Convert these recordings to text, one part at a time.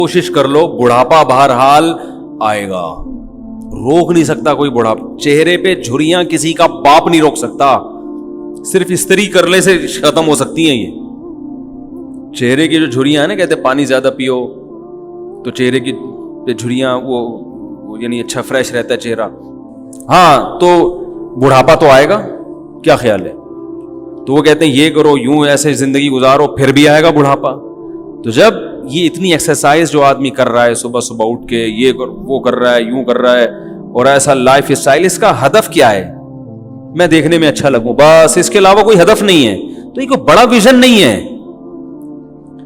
कोशिश कर लो, बुढ़ापा बहरहाल आएगा, रोक नहीं सकता कोई बुढ़ापा। चेहरे पे झुर्रियां किसी का बाप नहीं रोक सकता, सिर्फ इस्त्री करने से खत्म हो सकती हैं ये। चेहरे की जो झुर्रियां है ना, कहते पानी ज्यादा पियो तो चेहरे की झुर्रियां वो यानी अच्छा फ्रेश रहता है चेहरा। हाँ, तो बुढ़ापा तो आएगा, क्या ख्याल है? तो वो कहते हैं ये करो, यूं ऐसे जिंदगी गुजारो, फिर भी आएगा बुढ़ापा। तो जब ये इतनी एक्सरसाइज जो आदमी कर रहा है, सुबह सुबह उठ के ये कर वो कर रहा है, यूं कर रहा है, और ऐसा लाइफ स्टाइल, इसका हदफ क्या है? मैं देखने में अच्छा लगूं, बस, इसके अलावा कोई हदफ नहीं है। तो ये कोई बड़ा विजन नहीं है,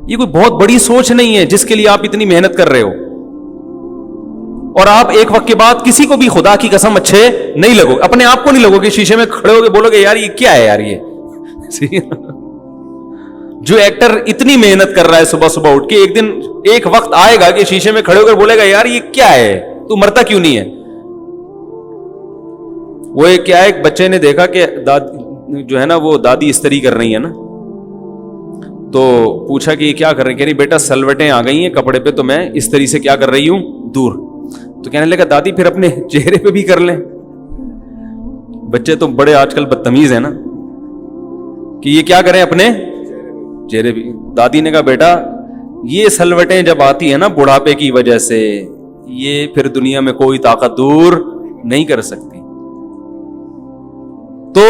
ये कोई बहुत बड़ी सोच नहीं है जिसके लिए आप इतनी मेहनत कर रहे हो। और आप एक वक्त के बाद किसी को भी खुदा की कसम अच्छे नहीं लगोगे, अपने आप को नहीं लगोगे, शीशे में खड़े होगे बोलोगे यार ये क्या है यार ये। जो एक्टर इतनी मेहनत कर रहा है सुबह सुबह उठ के, एक दिन एक वक्त आएगा कि शीशे में खड़े होकर बोलेगा यार ये क्या है, तू मरता क्यों नहीं है। वो एक क्या है, एक बच्चे ने देखा कि दादी जो है ना वो दादी इस्त्री कर रही है ना, तो पूछा कि क्या कर रही है? कह रही बेटा सलवटें आ गई हैं कपड़े पे, तो मैं इस्त्री से क्या कर रही हूं, दूर। तो कहने लगा दादी फिर अपने चेहरे पे भी कर लें। बच्चे तो बड़े आजकल बदतमीज है ना, कि ये क्या करें अपने चेहरे भी। दादी ने कहा बेटा ये सलवटें जब आती है ना बुढ़ापे की वजह से, ये फिर दुनिया में कोई ताकत दूर नहीं कर सकती। तो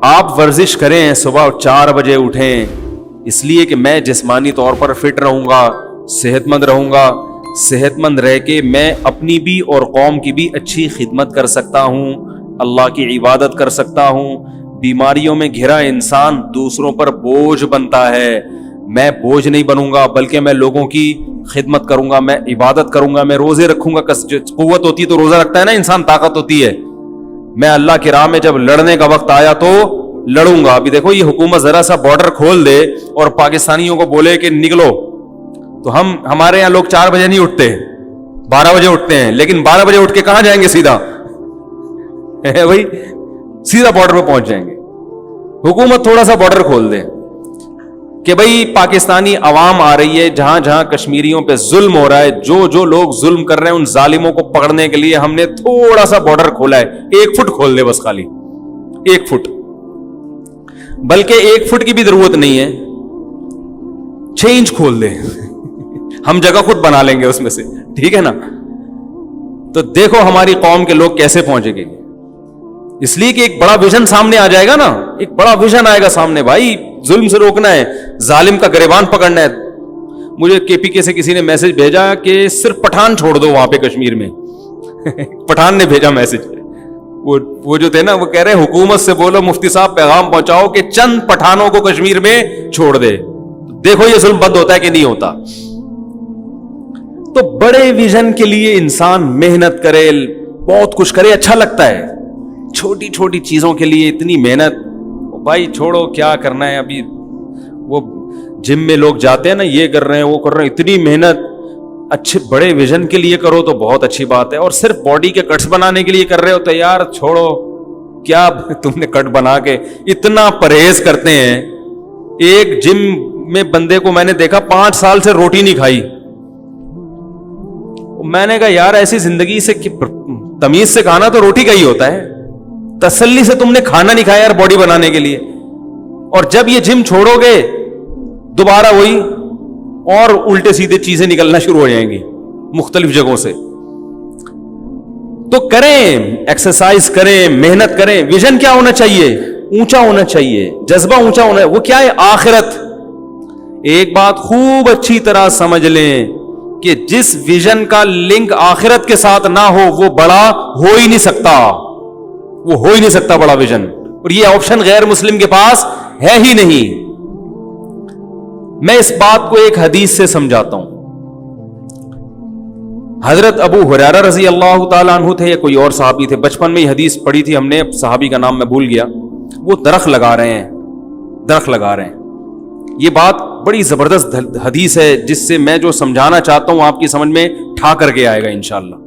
आप वर्जिश करें, सुबह 4 बजे उठें, इसलिए कि मैं जिस्मानी तौर पर फिट रहूंगा, सेहतमंद रहूंगा, सेहतमंद रह के मैं अपनी भी और कौम की भी अच्छी खिदमत कर सकता हूं, अल्लाह की इबादत कर सकता हूं। बीमारियों में घिरा इंसान दूसरों पर बोझ बनता है, मैं बोझ नहीं बनूंगा, बल्कि मैं लोगों की खिदमत करूंगा, मैं इबादत करूंगा, मैं रोजे रखूंगा। कुव्वत होती है तो रोजा रखता है ना इंसान, ताकत होती है। मैं अल्लाह की राह में जब लड़ने का वक्त आया तो लड़ूंगा। अभी देखो ये हुकूमत जरा सा बॉर्डर खोल दे और पाकिस्तानियों को बोले कि निकलो, तो हमारे यहां लोग 4 बजे नहीं उठते, 12 बजे उठते हैं, लेकिन 12 बजे उठ के कहां जाएंगे? सीधा है भाई, सीधा बॉर्डर पे पहुंच जाएंगे। हुकूमत थोड़ा सा बॉर्डर खोल दे कि भाई पाकिस्तानी अवाम आ रही है, जहां जहां कश्मीरियों पे जुल्म हो रहा है, जो जो लोग जुल्म कर रहे हैं उन जालिमों को पकड़ने के लिए हमने थोड़ा सा बॉर्डर खोला है। 1 फुट खोल दे बस, खाली 1 फुट, बल्कि 1 फुट की भी जरूरत नहीं है, 6 इंच खोल दे हम जगह खुद बना लेंगे उसमें से, ठीक है ना। तो देखो हमारी कौम के लोग कैसे पहुंचेंगे, इसलिए कि एक बड़ा विजन सामने आ जाएगा ना, एक बड़ा विजन आएगा सामने, भाई जुल्म से रोकना है, जालिम का गिरबान पकड़ना है। मुझे केपीके से किसी ने मैसेज भेजा कि सिर्फ पठान छोड़ दो वहां पे कश्मीर में पठान ने भेजा मैसेज, वो जो थे ना, वो कह रहे हैं हुकूमत से बोलो, मुफ्ती साहब पैगाम पहुंचाओ कि चंद पठानों को कश्मीर में छोड़ दे। देखो ये जुल्म बंद होता है कि नहीं होता। तो बड़े विजन के लिए इंसान मेहनत करे, बहुत कुछ करे, अच्छा लगता है। छोटी छोटी चीजों के लिए इतनी मेहनत, भाई छोड़ो क्या करना है। अभी वो जिम में लोग जाते हैं ना, ये कर रहे हैं वो कर रहे हैं, इतनी मेहनत। अच्छे बड़े विजन के लिए करो तो बहुत अच्छी बात है, और सिर्फ बॉडी के कट्स बनाने के लिए कर रहे हो तो यार छोड़ो, क्या तुमने कट बना के इतना परहेज करते हैं। एक जिम में बंदे को मैंने देखा 5 साल से रोटी नहीं खाई। मैंने कहा यार ऐसी जिंदगी से तमीज से खाना तो रोटी का ही होता है, तसल्ली से तुमने खाना नहीं खाया यार बॉडी बनाने के लिए। और जब ये जिम छोड़ोगे दोबारा वही और उल्टे सीधे चीजें निकलना शुरू हो जाएंगी मुख्तलिफ जगहों से। तो करें, एक्सरसाइज करें, मेहनत करें। विजन क्या होना चाहिए? ऊंचा होना चाहिए, जज्बा ऊंचा होना है। वो क्या है? आखिरत। एक बात खूब अच्छी तरह समझ लें कि जिस विजन का लिंक आखिरत के साथ ना हो वो बड़ा हो ही नहीं सकता, वो हो ही नहीं सकता बड़ा विजन। और ये ऑप्शन गैर मुस्लिम के पास है ही नहीं। मैं इस बात को एक हदीस से समझाता हूं। हजरत अबू हुरैरा रजी अल्लाह ताला अन्हु थे या कोई और सहाबी थे, बचपन में ही हदीस पढ़ी थी हमने, सहाबी का नाम मैं भूल गया। वो दरख्त लगा रहे हैं, दरख्त लगा रहे हैं। ये बात बड़ी जबरदस्त हदीस है, जिससे मैं जो समझाना चाहता हूं आपकी समझ में ठा करके आएगा इंशाअल्लाह।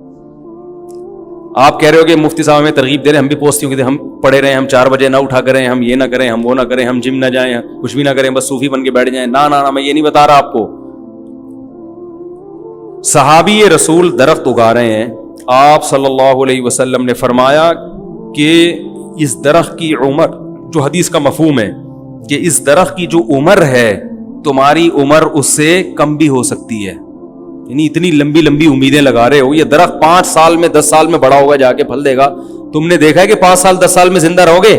आप कह रहे हो कि मुफ्ती साहब हमें तरगीब दे रहे हैं, हम भी पोस्टियों की हम पढ़े रहे हैं, हम 4 बजे ना उठा करें, हम ये ना करें, हम वो ना करें, हम जिम ना जाएं, कुछ भी ना करें, बस सूफी बन के बैठ जाएं। ना ना ना, मैं ये नहीं बता रहा आपको। صحابی رسول درخت اگا رہے ہیں. آپ صلی اللہ علیہ وسلم نے فرمایا کہ اس درخت کی عمر, جو حدیث کا مفہوم ہے کہ اس درخت کی جو عمر ہے تمہاری عمر اس سے کم بھی ہو سکتی ہے. یعنی اتنی لمبی لمبی امیدیں لگا رہے ہو, یہ درخت 5 سال میں 10 سال میں بڑا ہوگا, جا کے پھل دے گا. تم نے دیکھا ہے کہ 5 سال 10 سال میں زندہ رہو گے؟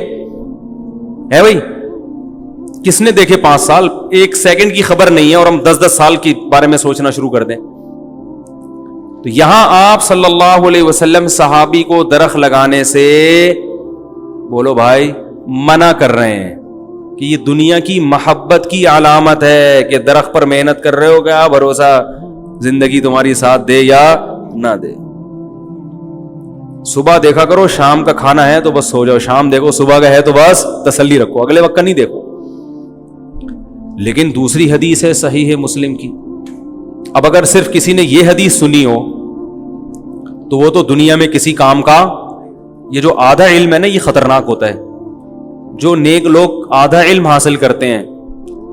ہے بھائی, کس نے دیکھے 5 سال؟ ایک سیکنڈ کی خبر نہیں ہے اور ہم 10 سال کے بارے میں سوچنا شروع کر دیں. تو یہاں آپ صلی اللہ علیہ وسلم صحابی کو درخت لگانے سے, بولو بھائی, منع کر رہے ہیں کہ یہ دنیا کی محبت کی علامت ہے کہ درخت پر محنت کر رہے ہو, کیا بھروسہ زندگی تمہاری ساتھ دے یا نہ دے. صبح دیکھا کرو, شام کا کھانا ہے تو بس سو جاؤ, شام دیکھو, صبح کا ہے تو بس تسلی رکھو, اگلے وقت کا نہیں دیکھو. لیکن دوسری حدیث ہے صحیح مسلم کی. اب اگر صرف کسی نے یہ حدیث سنی ہو تو وہ تو دنیا میں کسی کام کا, یہ جو آدھا علم ہے نا یہ خطرناک ہوتا ہے. جو نیک لوگ آدھا علم حاصل کرتے ہیں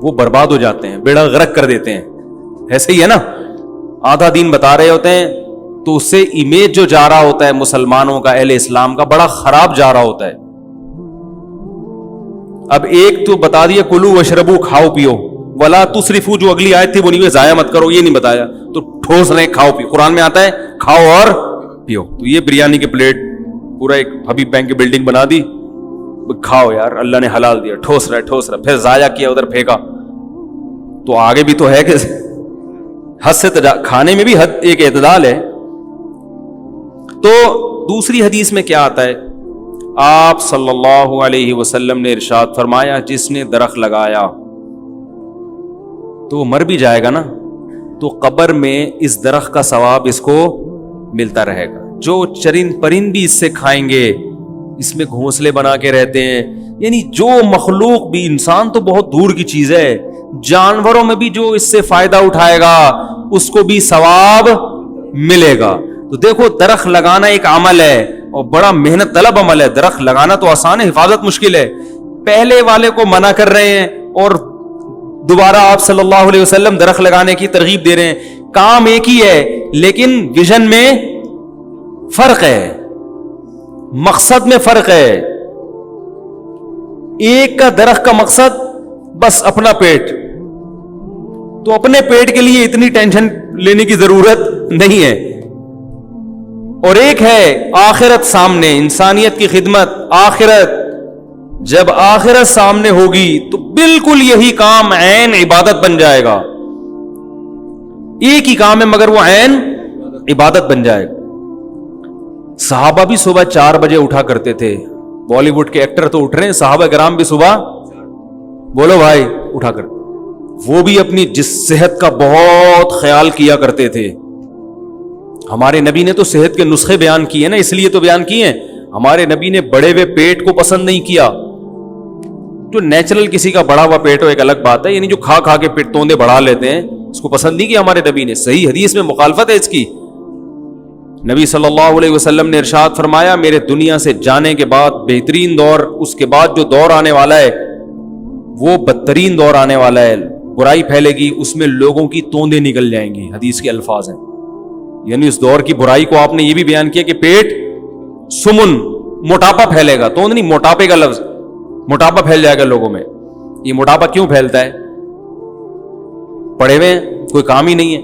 وہ برباد ہو جاتے ہیں, بیڑا غرق کر دیتے ہیں. ایسے ہی ہے نا, آدھا دین بتا رہے ہوتے ہیں تو اس سے امیج جو جا رہا ہوتا ہے مسلمانوں کا, اہل اسلام کا, بڑا خراب جا رہا ہوتا ہے. اب ایک تو بتا دیا کلو وشربو, کھاؤ پیو, ولا تسرفو, جو اگلی آیت تھی وہ نہیں, ضائع مت کرو, یہ نہیں بتایا. تو ٹھوس رہے, کھاؤ پیو. قرآن میں آتا ہے کھاؤ اور پیو. تو یہ بریانی کے پلیٹ پورا ایک حبیب بینک کی بلڈنگ بنا دی, کھاؤ یار, اللہ نے حلال دیا, ٹھوس رہا, پھر ضائع کیا, ادھر پھینکا. تو آگے بھی تو ہے کہ حد سے کھانے میں بھی حد, ایک اعتدال ہے. تو دوسری حدیث میں کیا آتا ہے, آپ صلی اللہ علیہ وسلم نے ارشاد فرمایا جس نے درخت لگایا تو وہ مر بھی جائے گا نا, تو قبر میں اس درخت کا ثواب اس کو ملتا رہے گا. جو چرند پرند بھی اس سے کھائیں گے, اس میں گھونسلے بنا کے رہتے ہیں, یعنی جو مخلوق بھی, انسان تو بہت دور کی چیز ہے, جانوروں میں بھی جو اس سے فائدہ اٹھائے گا اس کو بھی ثواب ملے گا. تو دیکھو درخت لگانا ایک عمل ہے اور بڑا محنت طلب عمل ہے. درخت لگانا تو آسان ہے, حفاظت مشکل ہے. پہلے والے کو منع کر رہے ہیں اور دوبارہ آپ صلی اللہ علیہ وسلم درخت لگانے کی ترغیب دے رہے ہیں. کام ایک ہی ہے لیکن ویژن میں فرق ہے, مقصد میں فرق ہے. ایک کا درخت کا مقصد بس اپنا پیٹ, تو اپنے پیٹ کے لیے اتنی ٹینشن لینے کی ضرورت نہیں ہے. اور ایک ہے آخرت سامنے, انسانیت کی خدمت, آخرت. جب آخرت سامنے ہوگی تو بالکل یہی کام عین عبادت بن جائے گا. ایک ہی کام ہے مگر وہ عین عبادت بن جائے گا. صحابہ بھی صبح 4 بجے اٹھا کرتے تھے. بالی ووڈ کے ایکٹر تو اٹھ رہے ہیں, صحابہ کرام بھی صبح, بولو بھائی, اٹھا کر وہ بھی اپنی صحت کا بہت خیال کیا کرتے تھے. ہمارے نبی نے تو صحت کے نسخے بیان کیے نا, اس لیے تو بیان کیے ہیں. ہمارے نبی نے بڑے ہوئے پیٹ کو پسند نہیں کیا. جو نیچرل کسی کا بڑا ہوا پیٹ ہو ایک الگ بات ہے, یعنی جو کھا کھا کے پیٹ توندے بڑھا لیتے ہیں اس کو پسند نہیں کیا ہمارے نبی نے. صحیح حدیث میں مخالفت ہے اس کی. نبی صلی اللہ علیہ وسلم نے ارشاد فرمایا میرے دنیا سے جانے کے بعد بہترین دور, اس کے بعد جو دور آنے والا ہے وہ بدترین دور آنے والا ہے. برائی پھیلے گی, اس میں لوگوں کی توندے نکل جائیں گی. حدیث کے الفاظ ہیں. یعنی اس دور کی برائی کو آپ نے یہ بھی بیان کیا کہ پیٹ سمن, موٹاپا پھیلے گا. توند نہیں, موٹاپے کا لفظ, موٹاپا پھیل جائے گا لوگوں میں. یہ موٹاپا کیوں پھیلتا ہے؟ پڑھے ہوئے ہیں, کوئی کام ہی نہیں ہے.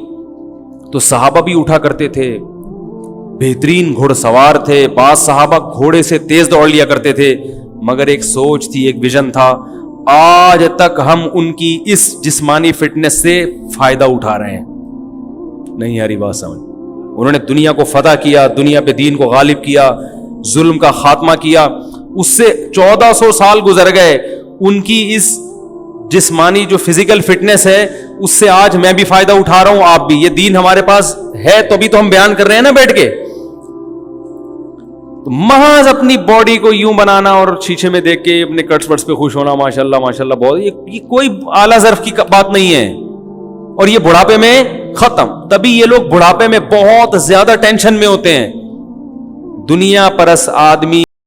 تو صحابہ بھی اٹھا کرتے تھے, بہترین گھوڑ سوار تھے. بعض صحابہ گھوڑے سے تیز دوڑ لیا کرتے تھے, مگر ایک سوچ تھی, ایک ویژن تھا. آج تک ہم ان کی اس جسمانی فٹنس سے فائدہ اٹھا رہے ہیں. نہیں یاری بات سمجھ. انہوں نے دنیا کو فتح کیا, دنیا پہ دین کو غالب کیا, ظلم کا خاتمہ کیا. اس سے 1400 سال گزر گئے. ان کی اس جسمانی جو فزیکل فٹنس ہے اس سے آج میں بھی فائدہ اٹھا رہا ہوں, آپ بھی. یہ دین ہمارے پاس ہے تو بھی تو ہم بیان کر رہے ہیں نا بیٹھ کے. تو محض اپنی باڈی کو یوں بنانا اور شیشے میں دیکھ کے اپنے کٹس وٹس پہ خوش ہونا, ماشاءاللہ ماشاءاللہ, بہت, یہ کوئی اعلیٰ ظرف کی بات نہیں ہے. اور یہ بڑھاپے میں ختم. تبھی یہ لوگ بڑھاپے میں بہت زیادہ ٹینشن میں ہوتے ہیں. دنیا پرس آدمی